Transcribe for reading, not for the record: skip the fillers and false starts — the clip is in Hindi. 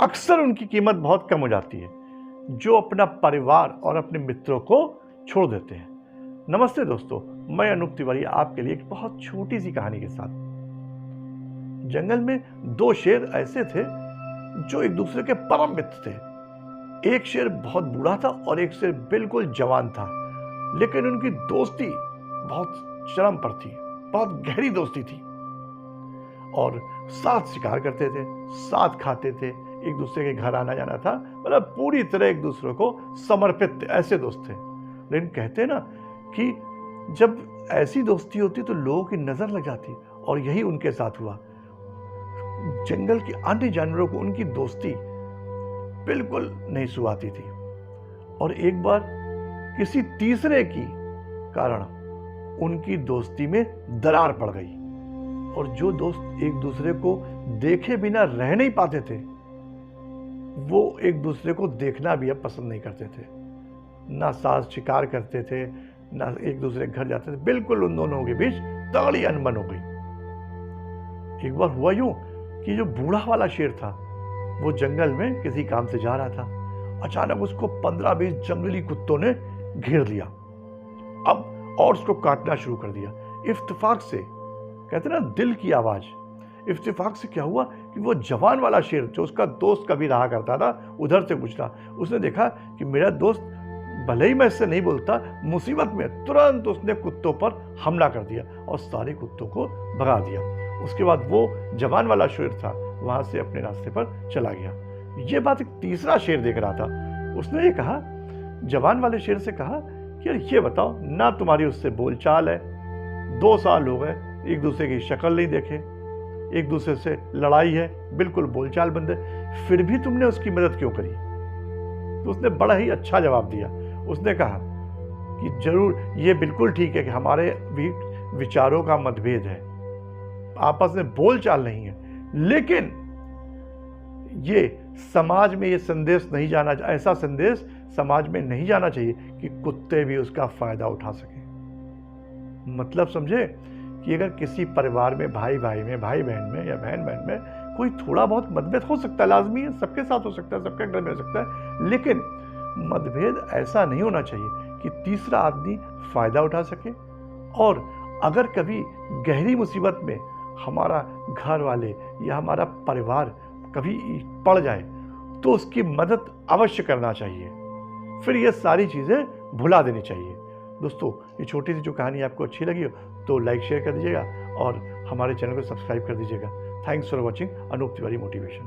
अक्सर उनकी कीमत बहुत कम हो जाती है, जो अपना परिवार और अपने मित्रों को छोड़ देते हैं। नमस्ते दोस्तों, मैं अनूप तिवारी आपके लिए एक बहुत छोटी सी कहानी के साथ। जंगल में दो शेर ऐसे थे जो एक दूसरे के परम मित्र थे। एक शेर बहुत बूढ़ा था और एक शेर बिल्कुल जवान था, लेकिन उनकी दोस्ती बहुत चरम पर थी, बहुत गहरी दोस्ती थी। और साथ शिकार करते थे, साथ खाते थे, एक दूसरे के घर आना जाना था, मतलब पूरी तरह एक दूसरे को समर्पित थे, ऐसे दोस्त थे। लेकिन कहते हैं ना कि जब ऐसी दोस्ती होती तो लोगों की नजर लग जाती, और यही उनके साथ हुआ। जंगल के अन्य जानवरों को उनकी दोस्ती बिल्कुल नहीं सुहाती थी, और एक बार किसी तीसरे की कारण उनकी दोस्ती में दरार पड़ गई, और जो दोस्त एक दूसरे को देखे बिना रह नहीं पाते थे, वो एक दूसरे को देखना भी अब पसंद नहीं करते थे। ना साथ शिकार करते थे, ना एक दूसरे के घर जाते थे, बिल्कुल उन दोनों के बीच तगड़ी अनबन हो गई। एक बार हुआ यूं कि जो बूढ़ा वाला शेर था, वो जंगल में किसी काम से जा रहा था। अचानक उसको 15-20 जंगली कुत्तों ने घेर लिया अब और उसको काटना शुरू कर दिया। इत्तेफाक से, कहते ना दिल की आवाज, इत्तेफाक से क्या हुआ कि वो जवान वाला शेर जो उसका दोस्त कभी रहा करता था, उधर से गुजरा। उसने देखा कि मेरा दोस्त, भले ही मैं इससे नहीं बोलता, मुसीबत में, तुरंत उसने कुत्तों पर हमला कर दिया और सारे कुत्तों को भगा दिया। उसके बाद वो जवान वाला शेर था, वहां से अपने रास्ते पर चला गया। ये बात एक तीसरा शेर देख रहा था। उसने ये कहा, जवान वाले शेर से कहा कि यार ये बताओ ना, तुम्हारी उससे बोलचाल है, 2 साल हो गए एक दूसरे की शक्ल नहीं देखे, एक दूसरे से लड़ाई है, बिल्कुल बोलचाल बंद है, फिर भी तुमने उसकी मदद क्यों करी? तो उसने बड़ा ही अच्छा जवाब दिया। उसने कहा कि जरूर ये बिल्कुल ठीक है कि हमारे भी विचारों का मतभेद है, आपस में बोलचाल नहीं है, लेकिन ये समाज में ये संदेश नहीं जाना, ऐसा संदेश समाज में नहीं जाना चाहिए कि कुत्ते भी उसका फायदा उठा सकें। मतलब समझे कि अगर किसी परिवार में, भाई भाई में, भाई बहन में या बहन बहन में कोई थोड़ा बहुत मतभेद हो सकता है, लाजमी है, सबके साथ हो सकता है, सबके घर में हो सकता है, लेकिन मतभेद ऐसा नहीं होना चाहिए कि तीसरा आदमी फायदा उठा सके। और अगर कभी गहरी मुसीबत में हमारा घर वाले या हमारा परिवार कभी पड़ जाए तो उसकी मदद अवश्य करना चाहिए, फिर ये सारी चीज़ें भुला देनी चाहिए। दोस्तों, ये छोटी सी जो कहानी आपको अच्छी लगी हो तो लाइक शेयर कर दीजिएगा और हमारे चैनल को सब्सक्राइब कर दीजिएगा। Thanks for watching Anoop Tiwari motivation.